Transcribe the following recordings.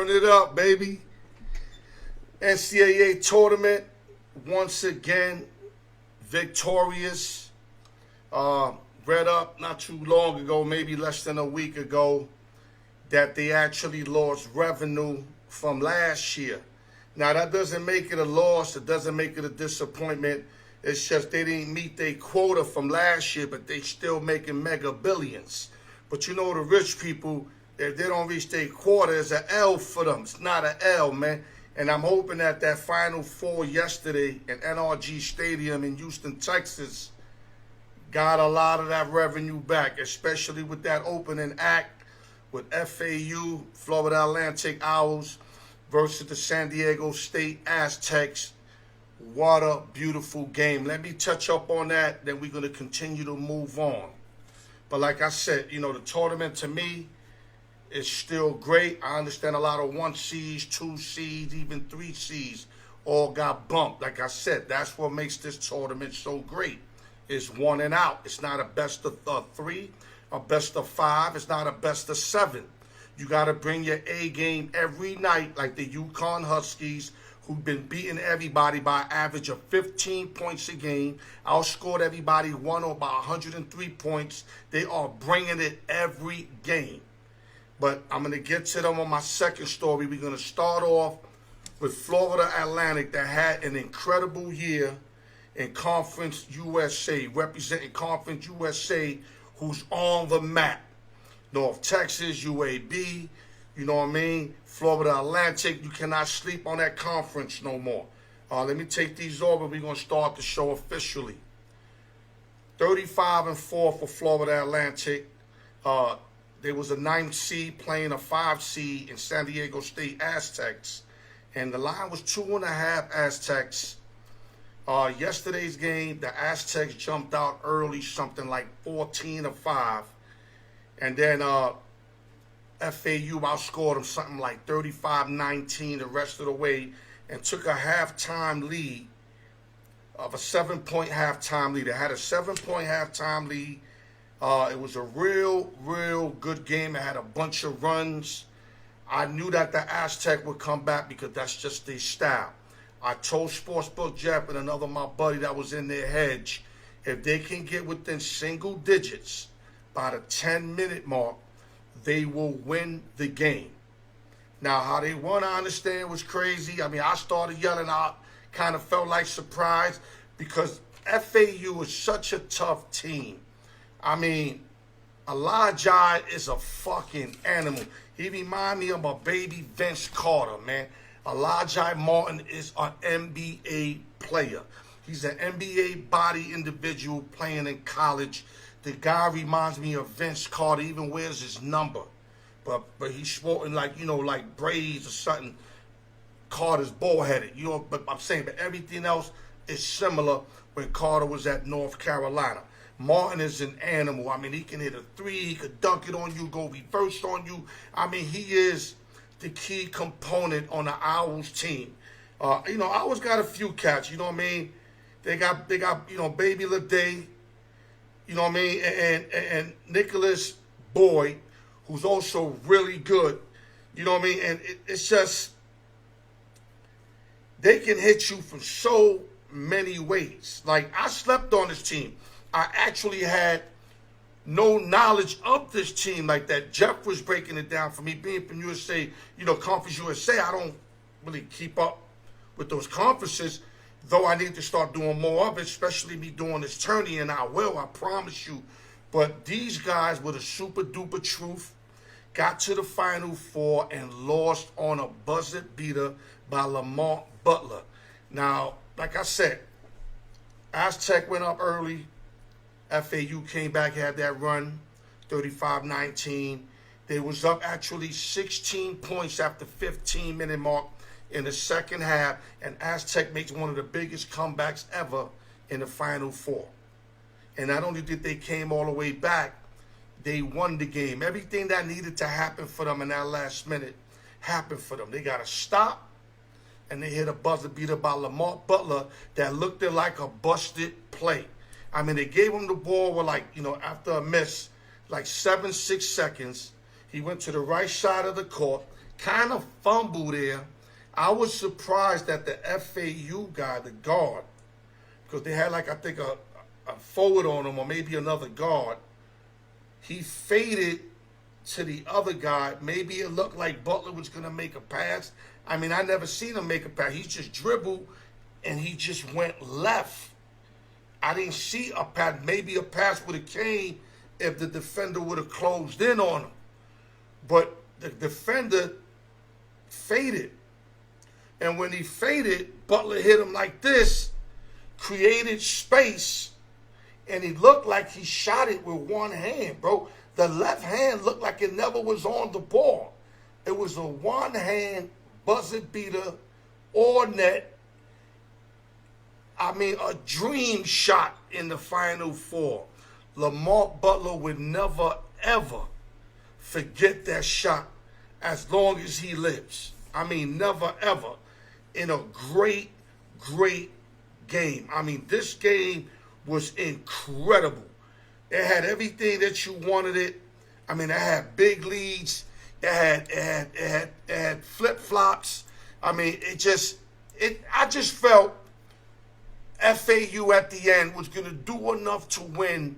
Turn it up, baby. NCAA tournament, once again, victorious. Read up not too long ago, maybe less than a week ago, that they actually lost revenue from last year. Now, that doesn't make it a loss. It doesn't make it a disappointment. It's just they didn't meet their quota from last year, but they still making mega billions. But you know, the rich people, if they don't reach their quota, it's an L for them. It's not an L, man. And I'm hoping that Final Four yesterday at NRG Stadium in Houston, Texas, got a lot of that revenue back, especially with that opening act with FAU, Florida Atlantic Owls, versus the San Diego State Aztecs. What a beautiful game. Let me touch up on that, then we're going to continue to move on. But like I said, you know, the tournament to me is still great. I understand a lot of 1 seeds, 2 seeds, even 3 seeds all got bumped. Like I said, that's what makes this tournament so great. It's 1 and out. It's not a best of 3, a best of 5. It's not a best of 7. You got to bring your A game every night, like the UConn Huskies, who've been beating everybody by an average of 15 points a game, outscored everybody, won by 103 points. They are bringing it every game. But I'm going to get to them on my second story. We're going to start off with Florida Atlantic that had an incredible year in Conference USA, representing Conference USA, who's on the map. North Texas, UAB, you know what I mean? Florida Atlantic, you cannot sleep on that conference no more. Let me take these over. We're going to start the show officially. 35-4 for Florida Atlantic. They was a 9th seed playing a 5 seed in San Diego State Aztecs. And the line was 2.5 Aztecs. Yesterday's game, the Aztecs jumped out early, something like 14-5. And then FAU outscored them something like 35-19 the rest of the way and took a halftime lead of a 7-point halftime lead. They had a 7-point halftime lead. It was a real good game. It had a bunch of runs. I knew that the Aztec would come back because that's just their style. I told Sportsbook Jeff and another my buddy that was in their hedge, if they can get within single digits by the 10-minute mark, they will win the game. Now, how they won, I understand, was crazy. I mean, I started yelling out, kind of felt like surprise because FAU is such a tough team. I mean, Elijah is a fucking animal. He remind me of my baby Vince Carter, man. Elijah Martin is an NBA player. He's an NBA body individual playing in college. The guy reminds me of Vince Carter, even wears his number. But he's sporting like, you know, like braids or something. Carter's bullheaded, you know, but I'm saying, but everything else is similar when Carter was at North Carolina. Martin is an animal. I mean, he can hit a 3, he could dunk it on you, go reverse on you. I mean, he is the key component on the Owls team. You know, Owls got a few cats, you know what I mean? They got you know, Baby Leday, you know what I mean? And Nicholas Boyd, who's also really good, you know what I mean? And it's just, they can hit you from so many ways. Like, I slept on this team. I actually had no knowledge of this team like that. Jeff was breaking it down for me. Being from USA, you know, Conference USA, I don't really keep up with those conferences, though I need to start doing more of it, especially me doing this tourney, and I will, I promise you. But these guys were the super duper truth, got to the Final Four and lost on a buzzer beater by Lamont Butler. Now, like I said, Aztec went up early. FAU came back, had that run, 35-19. They was up actually 16 points after 15-minute mark in the second half, and Aztec makes one of the biggest comebacks ever in the Final Four. And not only did they came all the way back, they won the game. Everything that needed to happen for them in that last minute happened for them. They got a stop, and they hit a buzzer beater by Lamont Butler that looked like a busted play. I mean, they gave him the ball with, like, you know, after a miss, like 7-6 seconds. He went to the right side of the court, kind of fumble there. I was surprised that the FAU guy, the guard, because they had like I think a forward on him or maybe another guard. He faded to the other guy. Maybe it looked like Butler was going to make a pass. I mean, I never seen him make a pass. He just dribbled and he just went left. I didn't see a pass. Maybe a pass would have came if the defender would have closed in on him. But the defender faded. And when he faded, Butler hit him like this, created space, and he looked like he shot it with one hand, bro. The left hand looked like it never was on the ball. It was a one-hand buzzer beater or net. I mean, a dream shot in the Final Four. Lamar Butler would never, ever forget that shot as long as he lives. I mean, never, ever. In a great, great game. I mean, this game was incredible. It had everything that you wanted it. I mean, it had big leads. It had flip-flops. I mean, I just felt FAU at the end was going to do enough to win.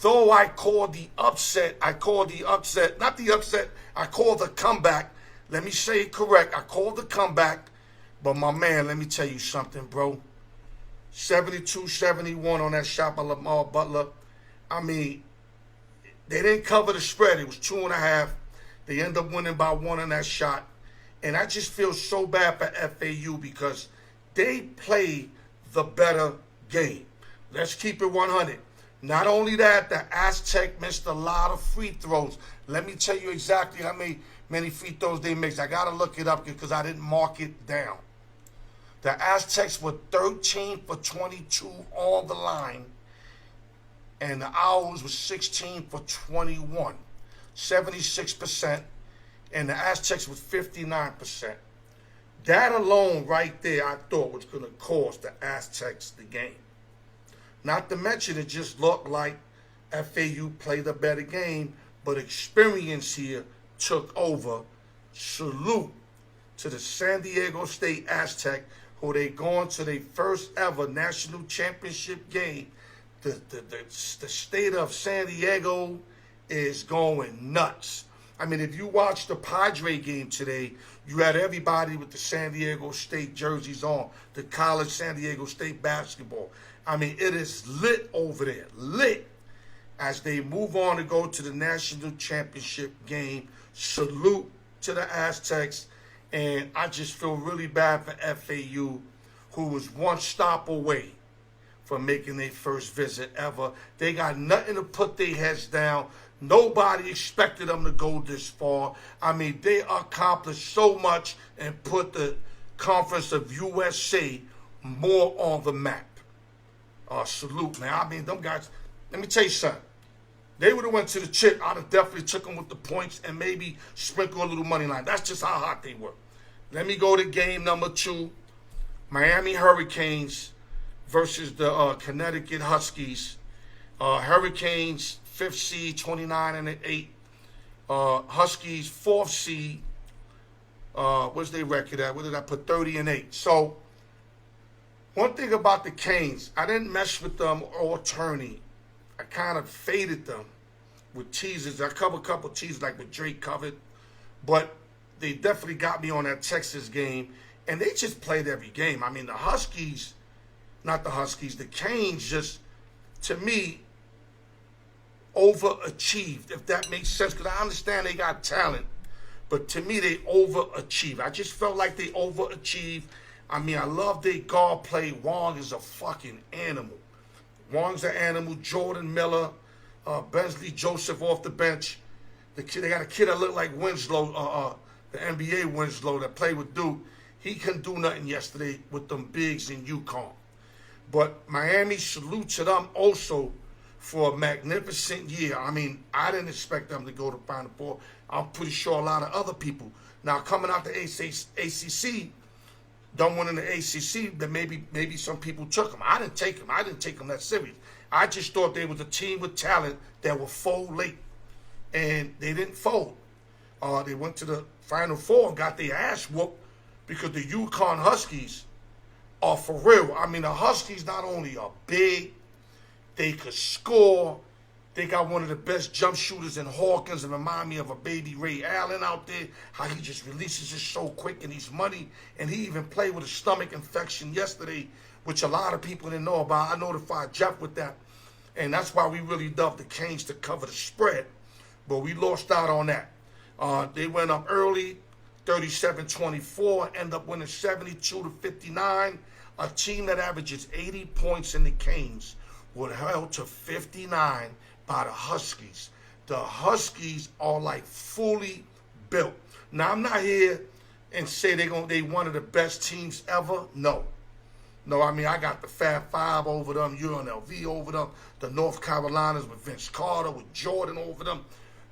Though I called the upset, not the upset, I called the comeback. Let me say it correct. I called the comeback. But my man, let me tell you something, bro. 72-71 on that shot by Lamar Butler. I mean, they didn't cover the spread. It was 2.5. They end up winning by 1 on that shot. And I just feel so bad for FAU because they played the better game. Let's keep it 100. Not only that, the Aztec missed a lot of free throws. Let me tell you exactly how many free throws they missed. I got to look it up because I didn't mark it down. The Aztecs were 13 for 22 on the line, and the Owls were 16 for 21, 76%, and the Aztecs was 59%. That alone right there I thought was going to cost the Aztecs the game. Not to mention it just looked like FAU played a better game, but experience here took over. Salute to the San Diego State Aztec, who they going to their first ever national championship game. The state of San Diego is going nuts. I mean, if you watch the Padre game today, you had everybody with the San Diego State jerseys on, the college San Diego State basketball. I mean, it is lit over there, lit, as they move on to go to the national championship game. Salute to the Aztecs. And I just feel really bad for FAU, who was one stop away from making their first visit ever. They got nothing to put their heads down. Nobody expected them to go this far. I mean, they accomplished so much and put the Conference of USA more on the map. Salute, man. I mean, them guys, let me tell you something. They would have went to the chip. I'd have definitely took them with the points and maybe sprinkle a little money line. That's just how hot they were. Let me go to game number 2. Miami Hurricanes versus the Connecticut Huskies. Hurricanes, 5th seed, 29-8. Huskies, 4th seed. What's their record at? What did I put? 30-8. So, one thing about the Canes, I didn't mess with them or Turney. I kind of faded them with teasers. I covered a couple teasers like with Drake covered. But they definitely got me on that Texas game. And they just played every game. I mean, the Canes just, to me, overachieved, if that makes sense. Because I understand they got talent. But to me, they overachieved. I just felt like they overachieved. I mean, I love their guard play. Wong is a fucking animal. Wong's an animal. Jordan Miller, Bensley Joseph off the bench. They got a kid that looked like Winslow, the NBA Winslow that played with Duke. He couldn't do nothing yesterday with them bigs in UConn. But Miami, salute to them also for a magnificent year. I mean, I didn't expect them to go to Final Four. I'm pretty sure a lot of other people. Now, coming out the ACC, them winning the ACC, then maybe some people took them. I didn't take them. I didn't take them that serious. I just thought they was a team with talent that would fold late. And they didn't fold. They went to the Final Four and got their ass whooped because the UConn Huskies are for real. I mean, the Huskies not only are big, they could score. They got one of the best jump shooters in Hawkins and remind me of a baby Ray Allen out there. How he just releases it so quick and he's money. And he even played with a stomach infection yesterday, which a lot of people didn't know about. I notified Jeff with that. And that's why we really dubbed the Canes to cover the spread. But we lost out on that. They went up early, 37-24, end up winning 72-59. A team that averages 80 points in the Canes were held to 59 by the Huskies. The Huskies are like fully built. Now, I'm not here and say they one of the best teams ever. No, I mean, I got the Fab Five over them, UNLV over them, the North Carolinas with Vince Carter, with Jordan over them.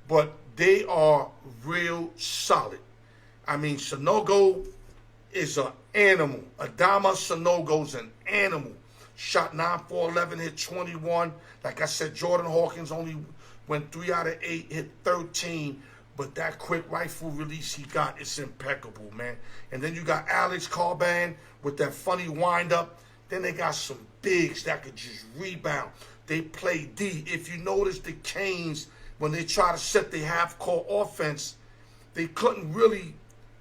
But they are real solid. I mean, Sanogo is an animal. Adama Sanogo's an animal. Shot 9 for 11, hit 21. Like I said, Jordan Hawkins only went 3 out of 8, hit 13. But that quick rifle release he got is impeccable, man. And then you got Alex Carban with that funny wind-up. Then they got some bigs that could just rebound. They play D. If you notice the Canes, when they try to set the half-court offense, they couldn't really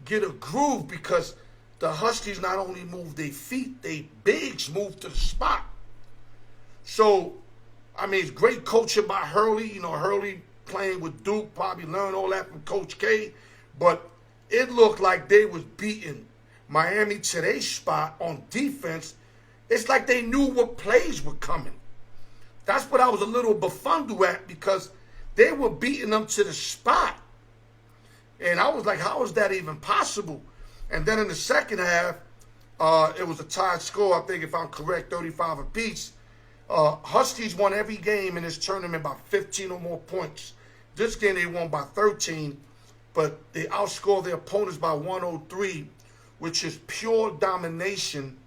get a groove because the Huskies not only moved their feet, they bigs moved to the spot. So, I mean, it's great coaching by Hurley. You know, Hurley playing with Duke, probably learned all that from Coach K. But it looked like they was beating Miami to their spot on defense. It's like they knew what plays were coming. That's what I was a little befuddled at because they were beating them to the spot. And I was like, how is that even possible? And then in the second half, it was a tied score, I think if I'm correct, 35 apiece. Huskies won every game in this tournament by 15 or more points. This game they won by 13, but they outscored their opponents by 103, which is pure domination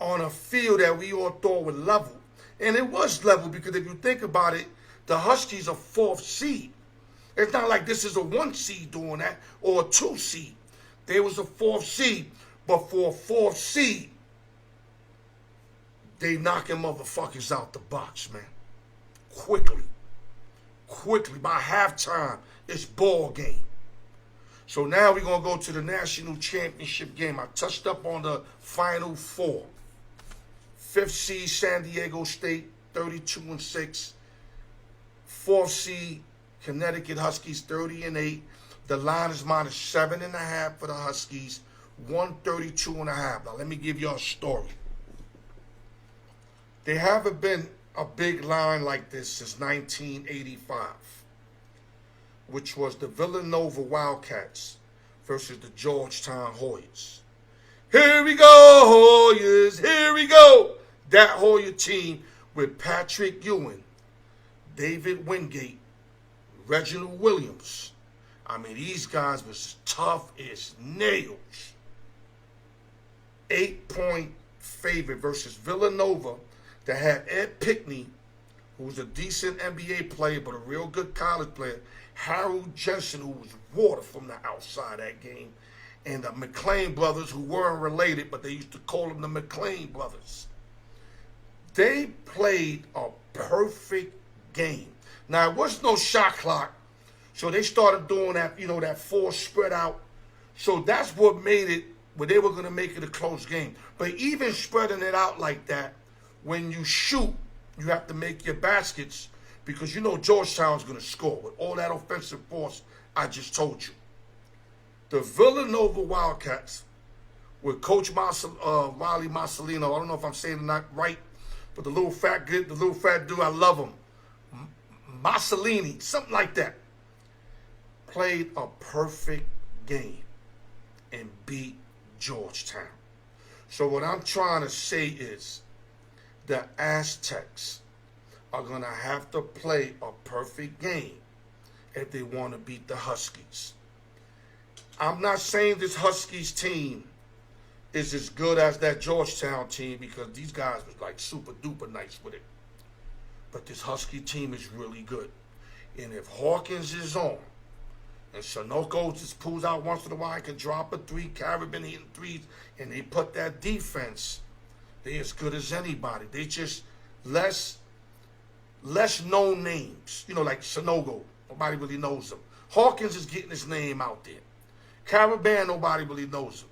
on a field that we all thought was level. And it was level because if you think about it, the Huskies are 4th seed. It's not like this is a 1 seed doing that or a 2 seed. They was a 4th seed, but for a 4th seed, they knocking motherfuckers out the box, man. Quickly. By halftime, it's ball game. So now we're going to go to the national championship game. I touched up on the Final Four. 5th seed, San Diego State, 32-6. 4th seed, Connecticut Huskies, 30-8. The line is minus 7.5 for the Huskies, 132.5. Now let me give y'all a story. There haven't been a big line like this since 1985, which was the Villanova Wildcats versus the Georgetown Hoyas. Here we go, Hoyas, here we go. That Hoya team with Patrick Ewing, David Wingate, Reginald Williams. I mean, these guys was tough as nails. 8-point favorite versus Villanova that had Ed Pickney, who was a decent NBA player but a real good college player, Harold Jensen, who was water from the outside that game, and the McLean brothers, who weren't related, but they used to call them the McLean brothers. They played a perfect game. Now, it was no shot clock, so they started doing that, you know, that 4 spread out. So that's what made it, where they were going to make it a close game. But even spreading it out like that, when you shoot, you have to make your baskets because you know Georgetown's going to score with all that offensive force I just told you. The Villanova Wildcats with Coach Riley Marcelino, I don't know if I'm saying it not right, but the little fat dude, I love him. Marcelini, something like that. Played a perfect game and beat Georgetown. So what I'm trying to say is the Aztecs are going to have to play a perfect game if they want to beat the Huskies. I'm not saying this Huskies team is as good as that Georgetown team because these guys was like super duper nice with it. But this Husky team is really good. And if Hawkins is on, And Sunoco just pulls out once in a while, can drop a three, Carabin hitting threes, and they put that defense. They as good as anybody. They just less known names. You know, like Sunoco. Nobody really knows him. Hawkins is getting his name out there. Carabin, nobody really knows him.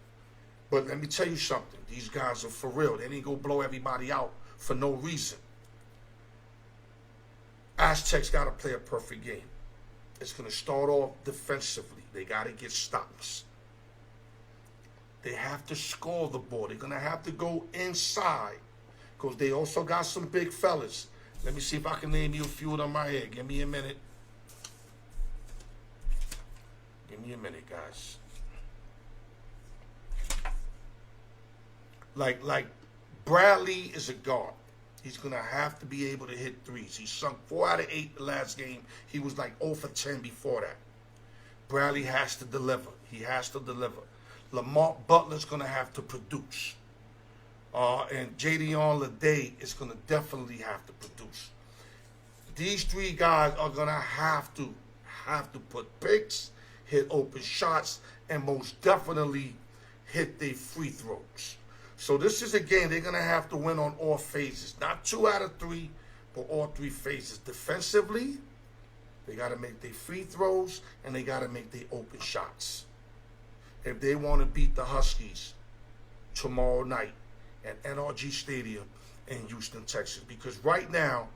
But let me tell you something. These guys are for real. They didn't go blow everybody out for no reason. Aztecs got to play a perfect game. It's going to start off defensively. They got to get stops. They have to score the ball. They're going to have to go inside because they also got some big fellas. Let me see if I can name you a few of them right here. Give me a minute. Give me a minute, guys. Like Bradley is a guard. He's going to have to be able to hit threes. He sunk 4 out of 8 the last game. He was like 0 for 10 before that. Bradley has to deliver. He has to deliver. Lamont Butler's going to have to produce. And Jadion Lede is going to definitely have to produce. These 3 guys are going to have to put picks, hit open shots, and most definitely hit their free throws. So this is a game they're going to have to win on all phases. Not 2 out of 3, but all 3 phases. Defensively, they got to make their free throws, and they got to make their open shots. If they want to beat the Huskies tomorrow night at NRG Stadium in Houston, Texas. Because right now,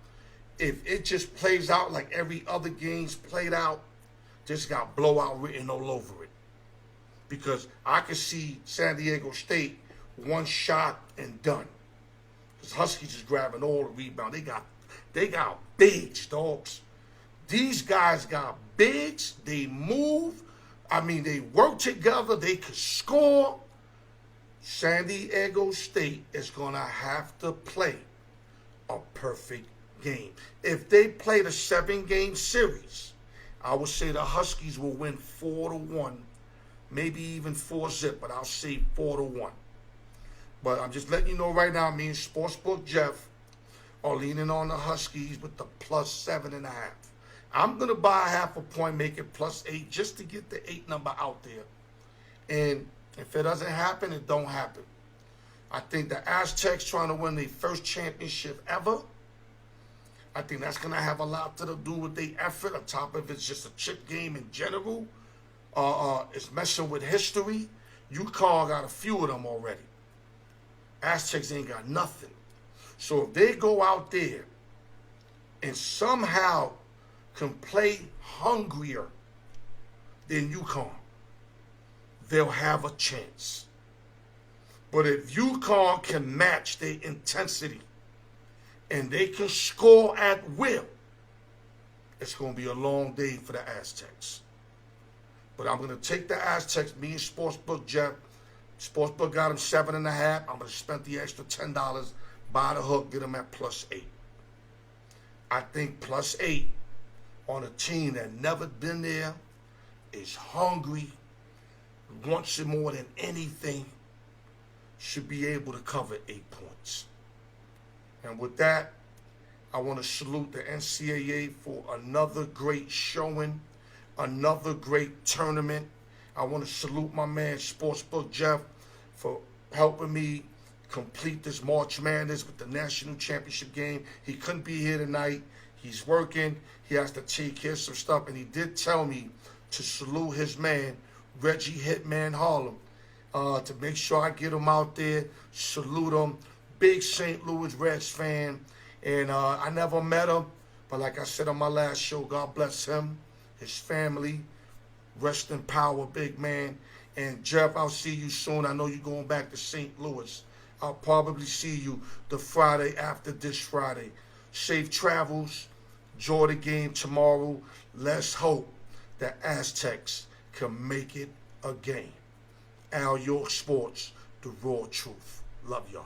if it just plays out like every other game's played out, just got blowout written all over it. Because I could see San Diego State 1 shot and done. Because Huskies is grabbing all the rebound. They got bigs, dogs. These guys got bigs. They move. I mean, they work together. They can score. San Diego State is going to have to play a perfect game. If they played a 7-game series, I would say the Huskies will win 4-1, maybe even 4-0, but I'll say 4-1. But I'm just letting you know right now, me and Sportsbook Jeff are leaning on the Huskies with the +7.5. I'm going to buy half a point, make it +8, just to get the 8 number out there. And if it doesn't happen, it don't happen. I think the Aztecs trying to win their first championship ever. I think that's going to have a lot to do with their effort. On top of it's just a chip game in general. It's messing with history. UConn got a few of them already. Aztecs ain't got nothing. So if they go out there and somehow can play hungrier than UConn, they'll have a chance. But if UConn can match their intensity and they can score at will, it's going to be a long day for the Aztecs. But I'm going to take the Aztecs, me and Sportsbook Jeff. Sportsbook got them 7.5. I'm going to spend the extra $10, buy the hook, get them at +8. I think +8 on a team that never been there, is hungry, wants it more than anything, should be able to cover 8 points. And with that, I want to salute the NCAA for another great showing, another great tournament. I want to salute my man Sportsbook Jeff for helping me complete this March Madness with the national championship game. He couldn't be here tonight. He's working. He has to take care of some stuff. And he did tell me to salute his man, Reggie Hitman Harlem, to make sure I get him out there, salute him. Big St. Louis Reds fan. And I never met him. But like I said on my last show, God bless him, his family. Rest in power, big man. And Jeff, I'll see you soon. I know you're going back to St. Louis. I'll probably see you the Friday after this Friday. Safe travels. Enjoy the game tomorrow. Let's hope the Aztecs can make it a game. Al York Sports, the raw truth. Love y'all.